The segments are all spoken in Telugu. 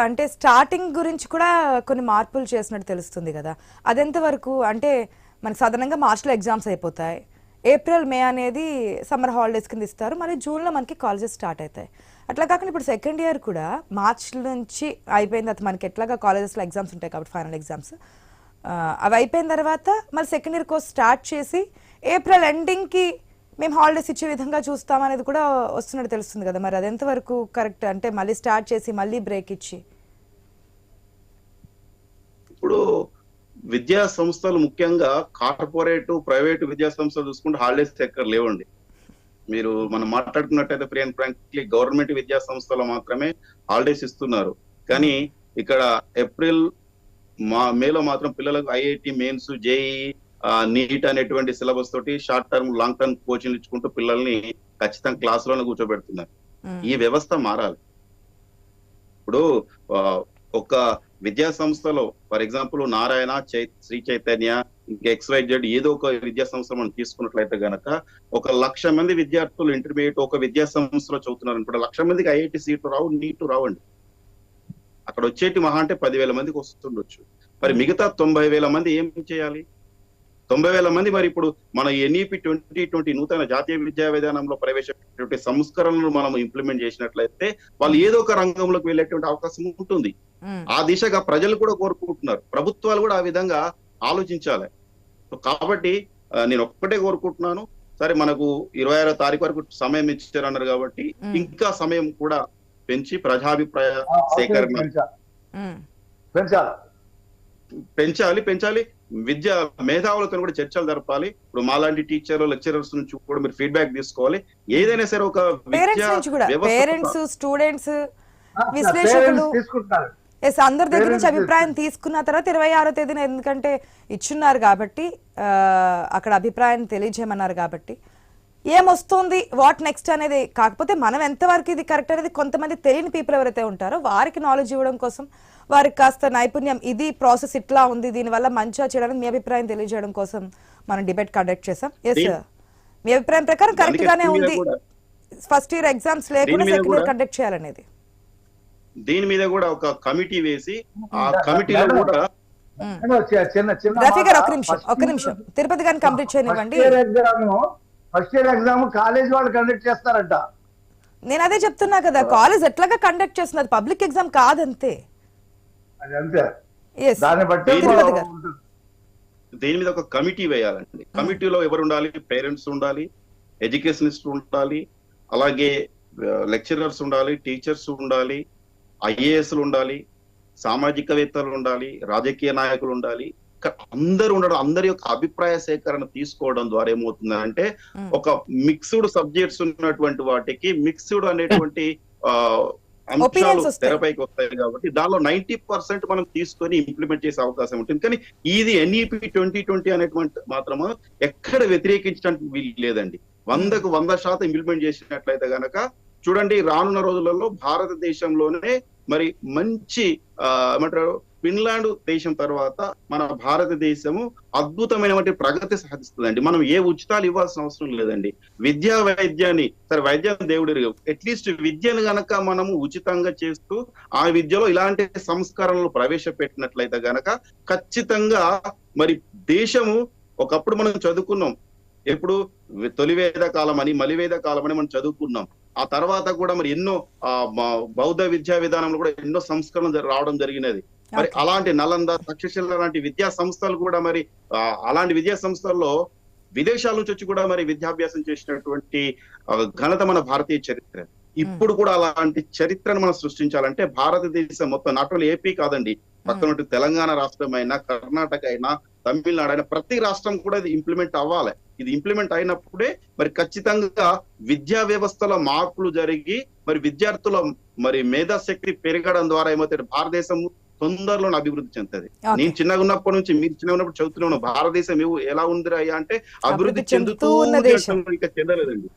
అంటే స్టార్టింగ్ గురించి కూడా కొన్ని మార్పులు చేసినట్టు తెలుస్తుంది కదా, అదెంత వరకు? అంటే మనకి సాధారణంగా మార్చ్లో ఎగ్జామ్స్ అయిపోతాయి, ఏప్రిల్ మే అనేది సమ్మర్ హాలిడేస్ కింద ఇస్తారు, మరి జూన్లో మనకి కాలేజెస్ స్టార్ట్ అవుతాయి. అట్లా కాకుండా ఇప్పుడు సెకండ్ ఇయర్ కూడా మార్చ్ నుంచి అయిపోయిన తర్వాత మనకి ఎట్లాగా కాలేజెస్లో ఎగ్జామ్స్ ఉంటాయి కాబట్టి ఫైనల్ ఎగ్జామ్స్ అవి అయిపోయిన తర్వాత మరి సెకండ్ ఇయర్ కోర్స్ స్టార్ట్ చేసి ఏప్రిల్ ఎండింగ్కి మేము హాలిడేస్ ఇచ్చే విధంగా చూస్తామనేది కూడా వస్తున్నట్టు తెలుస్తుంది కదా, మరి అది ఎంతవరకు కరెక్ట్? అంటే మళ్ళీ స్టార్ట్ చేసి మళ్ళీ బ్రేక్ ఇచ్చి. ఇప్పుడు విద్యా సంస్థలు ముఖ్యంగా కార్పొరేట్ ప్రైవేటు విద్యా సంస్థలు చూసుకుంటే హాలిడేస్ ఎక్కడ లేవండి. మీరు మనం మాట్లాడుకున్నట్టయితే ఫ్రీ అండ్ ఫ్రాంక్లీ గవర్నమెంట్ విద్యా సంస్థలు మాత్రమే హాలిడేస్ ఇస్తున్నారు. కానీ ఇక్కడ ఏప్రిల్ మేలో మాత్రం పిల్లలకు ఐఐటి మెయిన్స్, జేఈ, నీట్ అనేటువంటి సిలబస్ తోటి short term long term coaching ఇచ్చుకుంటూ పిల్లల్ని ఖచ్చితంగా క్లాస్ లోనే కూర్చోబెడుతున్నారు. ఈ వ్యవస్థ మారాలి. ఇప్పుడు ఒక విద్యా సంస్థలో ఫర్ ఎగ్జాంపుల్ నారాయణ, శ్రీ చైతన్య, ఇంకా XYZ ఏదో ఒక విద్యా సంస్థ మనం తీసుకున్నట్లయితే గనక 1,00,000 మంది విద్యార్థులు ఇంటర్మీడియట్ ఒక విద్యా సంస్థలో చదువుతున్నారు అనుకుంటే 1,00,000 మందికి ఐఐటి సీట్లు రావు, నీట్ రావండి. అక్కడ వచ్చేటి మహా అంటే 10,000 మందికి వస్తుండొచ్చు. మరి మిగతా 90,000 మంది ఏం చేయాలి? 90,000 మంది మరి ఇప్పుడు మన NEP 2020 నూతన జాతీయ విద్యా విధానంలో ప్రవేశపెట్టినటువంటి సంస్కరణలు మనం ఇంప్లిమెంట్ చేసినట్లయితే వాళ్ళు ఏదో ఒక రంగంలోకి వెళ్ళేటువంటి అవకాశం ఉంటుంది. ఆ దిశగా ప్రజలు కూడా కోరుకుంటున్నారు, ప్రభుత్వాలు కూడా ఆ విధంగా ఆలోచించాలి. కాబట్టి నేను ఒక్కటే కోరుకుంటున్నాను, సరే మనకు 26వ తారీఖు వరకు సమయం ఇచ్చారన్నారు కాబట్టి ఇంకా సమయం కూడా పెంచి ప్రజాభిప్రాయ సేకరణ పెంచాలి. విద్యా మేధావులతో కూడా చర్చలు జరపాలి. ఇప్పుడు మాలాంటి టీచర్లు, లెక్చరర్స్ నుంచి కూడా మీరు ఫీడ్బ్యాక్ తీసుకోవాలి. ఏదైనా సరే ఒక పేరెంట్స్, స్టూడెంట్స్, విశ్లేషకులు అందరి దగ్గర నుంచి అభిప్రాయం తీసుకున్న తర్వాత 26వ తేదీన, ఎందుకంటే ఇచ్చున్నారు కాబట్టి అక్కడ అభిప్రాయం తెలియజేయమన్నారు కాబట్టి ఏమొస్తుంది, వాట్ నెక్స్ట్ అనేది. కాకపోతే మనం ఎంతవరకు ఇది కరెక్ట్ అనేది కొంతమంది తెలియని పీపుల్ ఎవరైతే ఉంటారో వారికి నాలెడ్జ్ ఇవ్వడం కోసం, వారికి కాస్త నైపుణ్యం, ఇది ప్రాసెస్ ఇట్లా ఉంది, దీనివల్ల మంచిగా చేయడానికి మీ అభిప్రాయం తెలియజేయడం కోసం మనం డిబేట్ కండక్ట్ చేసాం. ఎస్ సార్, మీ అభిప్రాయం ప్రకారం కరెక్ట్ గానే ఉంది ఫస్ట్ ఇయర్ ఎగ్జామ్స్ లేకుండా సెకండ్ ఇయర్ కండక్ట్ చేయాలనేది. దీని మీద కూడా ఒక కమిటీ వేసి ఆ కమిటీలో కూడా రఫీ గారు ఒక నిమిషం తిరుపతి గారిని కంప్లీట్ చేయనివ్వండి. ఫస్ట్ ఇయర్ ఎగ్జామ్ కాలేజ్ వాళ్ళు కండక్ట్ చేస్తారంట. నేను అదే చెప్తున్నా కదా, కాలేజ్ ఎట్లాగా కండక్ట్ చేస్తున్నది, పబ్లిక్ ఎగ్జామ్ కాదంతే. దీని మీద ఒక కమిటీ వేయాలండి. కమిటీలో ఎవరు ఉండాలి? పేరెంట్స్ ఉండాలి, ఎడ్యుకేషనిస్ట్ ఉండాలి, అలాగే లెక్చరర్స్ ఉండాలి, టీచర్స్ ఉండాలి, IASలు ఉండాలి, సామాజికవేత్తలు ఉండాలి, రాజకీయ నాయకులు ఉండాలి. అందరూ ఉండడం, అందరి యొక్క అభిప్రాయ సేకరణ తీసుకోవడం ద్వారా ఏమవుతుందంటే ఒక మిక్స్డ్ సబ్జెక్ట్స్ ఉన్నటువంటి వాటికి మిక్స్డ్ అనేటువంటి అంశాలు తెరపైకి వస్తాయి కాబట్టి దానిలో 90% మనం తీసుకొని ఇంప్లిమెంట్ చేసే అవకాశం ఉంటుంది. కానీ ఇది NEP 2020 అనేటువంటి మాత్రము ఎక్కడ వ్యతిరేకించడానికి వీలు లేదండి. 100కు 100% ఇంప్లిమెంట్ చేసినట్లయితే గనక చూడండి, రానున్న రోజులలో భారతదేశంలోనే మరి మంచి ఏమంటారు, ఫిన్లాండ్ దేశం తర్వాత మన భారతదేశము అద్భుతమైనటువంటి ప్రగతి సాధిస్తుందండి. మనం ఏ ఉచితాలు ఇవ్వాల్సిన అవసరం లేదండి. విద్యా వైద్యాన్ని, సరే వైద్యం దేవుడి, అట్లీస్ట్ విద్యను గనక మనము ఉచితంగా చేస్తూ ఆ విద్యలో ఇలాంటి సంస్కరణలు ప్రవేశపెట్టినట్లయితే గనక ఖచ్చితంగా మరి దేశము, ఒకప్పుడు మనం చదువుకున్నాం, ఎప్పుడు తొలివేద కాలం అని, మలివేద కాలం అని మనం చదువుకున్నాం. ఆ తర్వాత కూడా మరి ఎన్నో బౌద్ధ విద్యా విధానంలో కూడా ఎన్నో సంస్కరణలు రావడం జరిగినది. మరి అలాంటి నలంద, తక్షశిల లాంటి విద్యా సంస్థలు కూడా మరి అలాంటి విద్యా సంస్థల్లో విదేశాల నుంచి వచ్చి కూడా మరి విద్యాభ్యాసం చేసినటువంటి ఘనత మన భారతీయ చరిత్ర. ఇప్పుడు కూడా అలాంటి చరిత్రను మనం సృష్టించాలంటే భారతదేశం మొత్తం, నాట్ ఓన్లీ ఏపీ కాదండి, పక్కన తెలంగాణ రాష్ట్రం అయినా, కర్ణాటక అయినా, తమిళనాడు అయినా, ప్రతి రాష్ట్రం కూడా ఇది ఇంప్లిమెంట్ అవ్వాలి. ఇది ఇంప్లిమెంట్ అయినప్పుడే మరి ఖచ్చితంగా విద్యా వ్యవస్థలో మార్పులు జరిగి మరి విద్యార్థుల మరి మేధాశక్తి పెరగడం ద్వారా ఏమవుతుంది, భారతదేశం తొందరలో అభివృద్ధి చెందుతుంది. నేను చిన్నగా ఉన్నప్పటి నుంచి, మీరు చిన్నగా ఉన్నప్పుడు చదువుతున్నాను, భారతదేశం ఎలా ఉంది అయ్యా అంటే అభివృద్ధి చెందుతూ ఇంకా చెందలేదండి.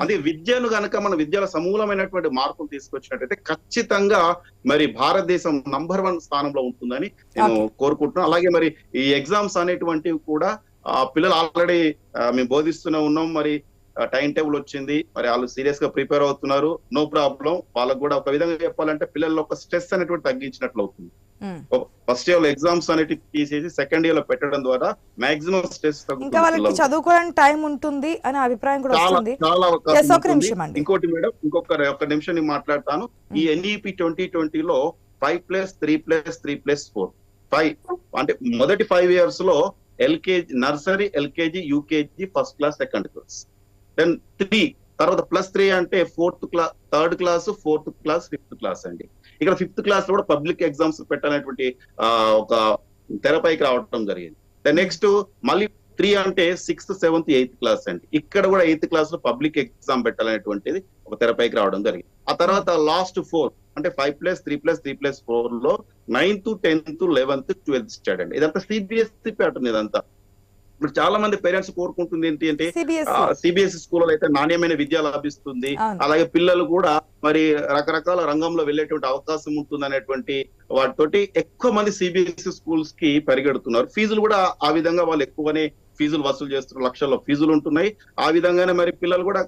అదే విద్యను గనక మన విద్యలో సమూలమైనటువంటి మార్పులు తీసుకొచ్చినట్టయితే ఖచ్చితంగా మరి భారతదేశం నంబర్ 1 స్థానంలో ఉంటుందని నేను కోరుకుంటున్నాను. అలాగే మరి ఈ ఎగ్జామ్స్ అనేటువంటివి కూడా పిల్లలు ఆల్రెడీ మేము బోధిస్తూనే ఉన్నాం. మరి టైం టేబుల్ వచ్చింది, మరి వాళ్ళు సీరియస్ గా ప్రిపేర్ అవుతున్నారు, నో ప్రాబ్లం. వాళ్ళకు కూడా ఒక విధంగా చెప్పాలంటే పిల్లల్లో ఒక స్ట్రెస్ అనేటువంటి తగ్గించినట్లు అవుతుంది. ఫస్ట్ ఇయర్ లో ఎగ్జామ్స్ అనేవి తీసేసి సెకండ్ ఇయర్ లో పెట్టడం ద్వారా మాక్సిమం స్ట్రెస్ ఇంకా వాళ్ళకి చదువుకోవడానికి టైం ఉంటుంది అనే అభిప్రాయం కూడా వస్తుంది. చాలా అవకాశం ఉంటుంది. అండి. ఇంకోటి మేడం, ఒక్క నిమిషం నేను మాట్లాడతాను. ఈ NEP 2020 లో 5+3+3+4 5 అంటే మొదటి 5 years లో LKG, nursery, LKG, UKG, first class, second class, then 3 తర్వాత +3 అంటే 4th class, 3rd class, 4th class, 5th class అండి. ఇక్కడ 5th క్లాస్ లో కూడా పబ్లిక్ ఎగ్జామ్స్ పెట్టాలనేటువంటి ఒక తెరపైకి రావడం జరిగింది. నెక్స్ట్ మళ్ళీ 3 అంటే 6th, 7th, 8th క్లాస్ అండి. ఇక్కడ కూడా 8th క్లాస్ లో పబ్లిక్ ఎగ్జామ్ పెట్టాలనేటువంటిది ఒక తెరపైకి రావడం జరిగింది. ఆ తర్వాత లాస్ట్ 4 అంటే 5+3+3+4 లో 9th, 10th, 11th, 12th standard అండి. ఇదంతా CBSE ప్యాటర్న్. ఇదంతా ఇప్పుడు చాలా మంది పేరెంట్స్ కోరుకుంటుంది ఏంటి అంటే CBSE స్కూల్లో అయితే నాణ్యమైన విద్య లభిస్తుంది, అలాగే పిల్లలు కూడా మరి రకరకాల రంగంలో వెళ్ళేటువంటి అవకాశం ఉంటుంది అనేటువంటి వాటితోటి ఎక్కువ మంది CBSE స్కూల్స్ కి పరిగెడుతున్నారు. ఫీజులు కూడా ఆ విధంగా వాళ్ళు ఎక్కువనే ఫీజులు వసూలు చేస్తున్నారు, లక్షల్లో ఫీజులు ఉంటున్నాయి. ఆ విధంగానే మరి పిల్లలు కూడా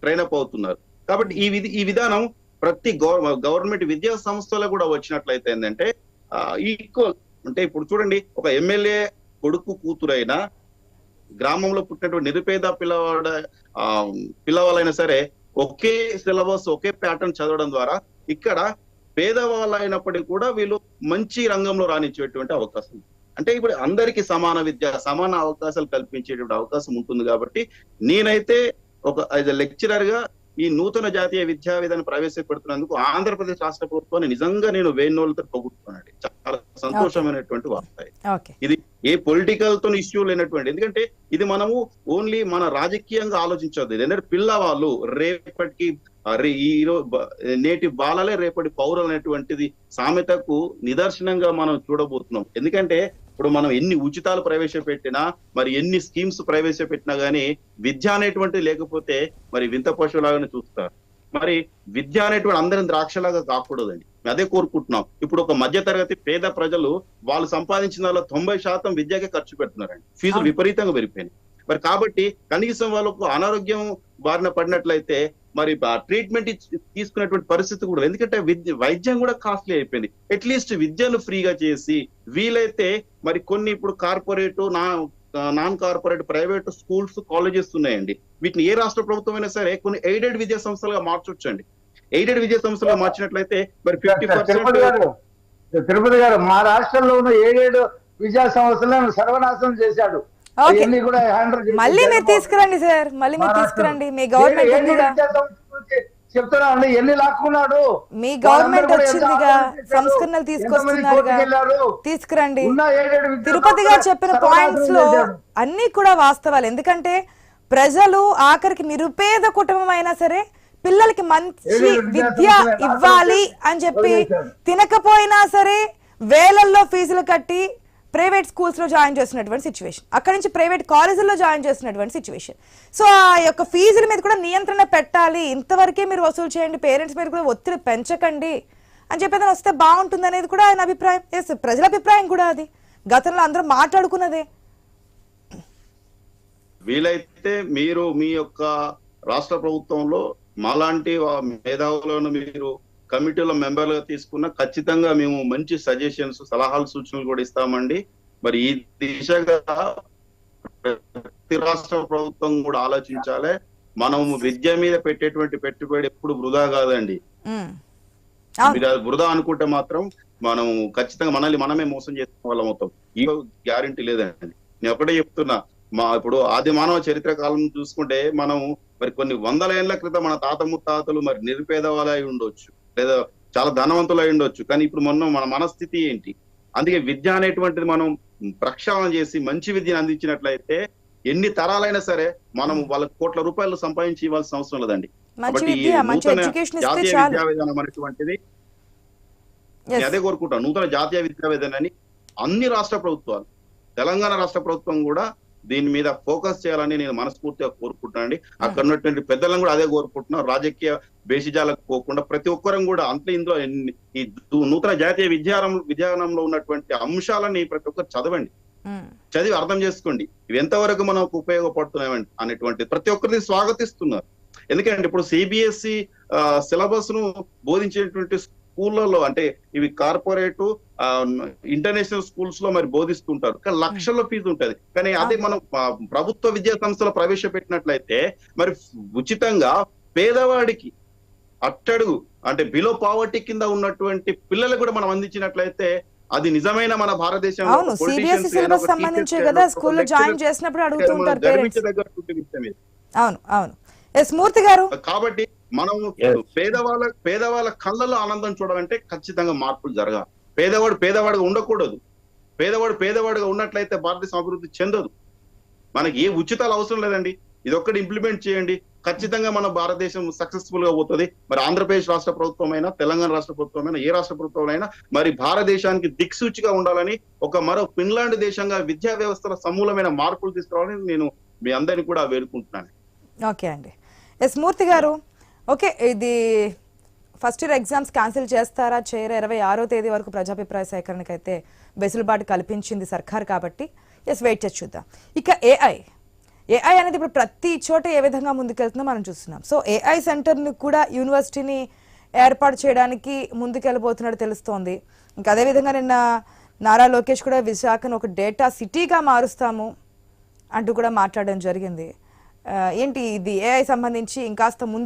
ట్రైన్ అప్ అవుతున్నారు. కాబట్టి ఈ విధానం ప్రతి గవర్నమెంట్ విద్యా సంస్థలో కూడా వచ్చినట్లయితే ఏంటంటే ఈక్వల్ అంటే ఇప్పుడు చూడండి, ఒక ఎమ్మెల్యే కొడుకు కూతురైనా గ్రామంలో పుట్టినటువంటి నిరుపేద పిల్లవాళ్ళైనా సరే ఒకే సిలబస్, ఒకే ప్యాటర్న్ చదవడం ద్వారా ఇక్కడ పేదవాళ్ళు అయినప్పటికీ కూడా వీళ్ళు మంచి రంగంలో రాణించేటువంటి అవకాశం. అంటే ఇప్పుడు అందరికీ సమాన విద్య, సమాన అవకాశాలు కల్పించేటువంటి అవకాశం ఉంటుంది. కాబట్టి నేనైతే ఒక యాజ్ ఎ లెక్చరర్ గా ఈ నూతన జాతీయ విద్యా విధానం ప్రవేశపెడుతున్నందుకు ఆంధ్రప్రదేశ్ రాష్ట్ర ప్రభుత్వాన్ని నిజంగా నేను వేణోళ్ళతో పొగుడుతున్నాను. చాలా సంతోషమైనటువంటి వార్త. ఇది ఏ పొలిటికల్ తో ఇష్యూ లేనటువంటి, ఎందుకంటే ఇది మనము ఓన్లీ మన రాజకీయంగా ఆలోచించద్దు. ఎందుకంటే పిల్లవాళ్ళు రేపటికి నేటి బాలలే రేపటి పౌరులు అనేటువంటిది సామెతకు నిదర్శనంగా మనం చూడబోతున్నాం. ఎందుకంటే ఇప్పుడు మనం ఎన్ని ఉచితాలు ప్రవేశపెట్టినా, మరి ఎన్ని స్కీమ్స్ ప్రవేశపెట్టినా గానీ విద్య అనేటువంటిది లేకపోతే మరి వింత పశువులాగానే చూస్తారు. మరి విద్య అనేటువంటి అందరం ద్రాక్షలాగా కాకూడదండి. అదే కోరుకుంటున్నాం. ఇప్పుడు ఒక మధ్య తరగతి పేద ప్రజలు వాళ్ళు సంపాదించిన వాళ్ళ 90% విద్యకే ఖర్చు పెడుతున్నారండి. ఫీజులు విపరీతంగా పెరిగిపోయినాయి. మరి కాబట్టి కనీసం వాళ్ళకు అనారోగ్యం బారిన పడినట్లయితే మరి ట్రీట్మెంట్ తీసుకునేటువంటి పరిస్థితి కూడా, ఎందుకంటే వైద్యం కూడా కాస్ట్లీ అయిపోయింది. అట్లీస్ట్ విద్యను ఫ్రీగా చేసి వీలైతే మరి కొన్ని ఇప్పుడు corporate, non corporate, private schools, colleges ఉన్నాయండి. వీటిని ఏ రాష్ట్ర ప్రభుత్వం అయినా సరే కొన్ని ఎయిడెడ్ విద్యా సంస్థలుగా మార్చొచ్చండి. ఎయిడెడ్ విద్యా సంస్థలుగా మార్చినట్లయితే మరి 50%. తిరుపతి గారు, మా రాష్ట్రంలో ఉన్న ఎయిడెడ్ విద్యా సంస్థలను సర్వనాశనం చేశాడు. మళ్ళీ మీరు తీసుకురండి సార్, మళ్ళీ మీరు తీసుకురండి. మీ గవర్నమెంట్ చెప్తున్నా అండి, ఎన్ని లాక్కున్నాడు. మీ గవర్నమెంట్ వచ్చిందిగా, సంస్కరణలు తీసుకొస్తున్నారుగా, తీసుకురండి. తిరుపతి గారు చెప్పిన పాయింట్స్ లో అన్ని కూడా వాస్తవాలు. ఎందుకంటే ప్రజలు ఆఖరికి నిరుపేద కుటుంబం అయినా సరే పిల్లలకి మంచి విద్య ఇవ్వాలి అని చెప్పి తినకపోయినా సరే వేలల్లో ఫీజులు కట్టి ప్రైవేట్ స్కూల్స్ లో జాయిన్ చేస్తున్నటువంటి సిచ్యువేషన్, అక్కడి నుంచి ప్రైవేట్ కాలేజీల్లో జాయిన్ చేస్తున్నటువంటి సిచ్యువేషన్. సో ఆ యొక్క ఫీజుల మీద కూడా నియంత్రణ పెట్టాలి, ఇంతవరకే మీరు వసూలు చేయండి, పేరెంట్స్ మీద కూడా ఒత్తిడి పెంచకండి అని చెప్పేది వస్తే బాగుంటుంది అనేది కూడా ఆయన అభిప్రాయం. ఎస్, ప్రజల అభిప్రాయం కూడా అది గతంలో అందరూ మాట్లాడుకున్నదే. వీలైతే మీరు మీ యొక్క రాష్ట్ర ప్రభుత్వంలో మాలాంటి మేధావులను మీరు కమిటీలో మెంబర్లుగా తీసుకున్న ఖచ్చితంగా మేము మంచి సజెషన్స్, సలహాలు, సూచనలు కూడా ఇస్తామండి. మరి ఈ దిశగా ప్రతి రాష్ట్ర ప్రభుత్వం కూడా ఆలోచించాలి. మనం విద్య మీద పెట్టేటువంటి పెట్టుబడి ఎప్పుడు వృధా కాదండి. వృధా అనుకుంటే మాత్రం మనం ఖచ్చితంగా మనమే మోసం చేసుకునే వాళ్ళం అవుతాం. ఈ గ్యారంటీ లేదండి. నేను ఒకటే చెప్తున్నా, ఇప్పుడు ఆది మానవ చరిత్ర కాలం చూసుకుంటే మనం మరి కొన్ని వందల ఏళ్ల క్రితం మన తాత ముత్తాతలు మరి నిరుపేదవాళ్ళు అయి ఉండొచ్చు, లేదా చాలా ధనవంతులు అయి ఉండొచ్చు. కానీ ఇప్పుడు మన మనస్థితి ఏంటి? అందుకే విద్య అనేటువంటిది మనం ప్రక్షాళన చేసి మంచి విద్యను అందించినట్లయితే ఎన్ని తరాలైనా సరే మనం వాళ్ళకి కోట్ల రూపాయలు సంపాదించి ఇవ్వాల్సిన అవసరం లేదండి. కాబట్టి నూతన జాతీయ విద్యా విధానం అనేటువంటిది అదే కోరుకుంటాను. నూతన జాతీయ విద్యా విధానాన్ని అన్ని రాష్ట్ర ప్రభుత్వాలు, తెలంగాణ రాష్ట్ర ప్రభుత్వం కూడా దీని మీద ఫోకస్ చేయాలని నేను మనస్ఫూర్తిగా కోరుకుంటున్నానండి. అక్కడ ఉన్నటువంటి పెద్దలను కూడా అదే కోరుకుంటున్నాను. రాజకీయ బేసిజాలకు పోకుండా ప్రతి ఒక్కరం కూడా అంతే ఇందులో ఈ నూతన జాతీయ విద్యానంలో ఉన్నటువంటి అంశాలని ప్రతి ఒక్కరు చదవండి. చదివి అర్థం చేసుకోండి ఇవి ఎంతవరకు మనకు ఉపయోగపడుతున్నాయి అనేటువంటి ప్రతి ఒక్కరిని స్వాగతిస్తున్నారు. ఎందుకంటే ఇప్పుడు సిబిఎస్ఈ సిలబస్ ను బోధించేటువంటి స్కూళ్ళలో అంటే ఇవి కార్పొరేట్ ఇంటర్నేషనల్ స్కూల్స్ లో మరి బోధిస్తుంటారు, కానీ లక్షల ఫీజు ఉంటది. కానీ అదే మనం ప్రభుత్వ విద్యా సంస్థలో ప్రవేశపెట్టినట్లయితే మరి ఉచితంగా పేదవాడికి అట్టడుగు అంటే బిలో పావర్టీ కింద ఉన్నటువంటి పిల్లలకు కూడా మనం అందించినట్లయితే అది నిజమైన మన భారతదేశంలో అవును సిబిఎస్ఈ సిలబస్ సంబంధించే కదా స్కూల్లో జాయిన్ చేసినప్పుడు అడుగుతుంటారు పేరెంట్స్. అవును అవును ఎస్ మూర్తి గారు. కాబట్టి మనం పేదవాళ్ళ కళ్ళలో ఆనందం చూడాలంటే ఖచ్చితంగా మార్పులు జరగాలి. పేదవాడుగా ఉండకూడదు. పేదవాడుగా ఉన్నట్లయితే భారతదేశం అభివృద్ధి చెందదు. మనకి ఏ ఉచితాలు అవసరం లేదండి, ఇది ఒక్కటి ఇంప్లిమెంట్ చేయండి, ఖచ్చితంగా మన భారతదేశం సక్సెస్ఫుల్ గా పోతుంది. మరి ఆంధ్రప్రదేశ్ రాష్ట్ర ప్రభుత్వం అయినా, తెలంగాణ రాష్ట్ర ప్రభుత్వం అయినా, ఏ రాష్ట్ర ప్రభుత్వం అయినా మరి భారతదేశానికి దిక్సూచిగా ఉండాలని మరో ఫిన్లాండ్ దేశంగా విద్యా వ్యవస్థలో సమూలమైన మార్పులు తీసుకురావాలని నేను మీ అందరినీ కూడా వేడుకుంటున్నాను. ఓకే అండి. ఎస్ మూర్తి గారు, ఓకే ఇది ఫస్ట్ ఇయర్ ఎగ్జామ్స్ క్యాన్సిల్ చేస్తారా చేయరా 26వ తేదీ వరకు ప్రజాభిప్రాయ సేకరణకు అయితే వెసులుబాటు కల్పించింది సర్కార్ కాబట్టి ఎస్ వెయిట్ చేసి చూద్దాం. ఇక ఏఐ అనేది ఇప్పుడు ప్రతి చోట ఏ విధంగా ముందుకెళ్తుందో మనం చూస్తున్నాం. సో ఏఐ సెంటర్ని కూడా యూనివర్సిటీని ఏర్పాటు చేయడానికి ముందుకెళ్ళబోతున్నట్టు తెలుస్తోంది. ఇంకా అదేవిధంగా నిన్న నారా లోకేష్ కూడా విశాఖను ఒక డేటా సిటీగా మారుస్తాము అంటూ కూడా మాట్లాడడం జరిగింది. ఏంటి ఇది ఏఐ సంబంధించి ఇంకాస్త ముందు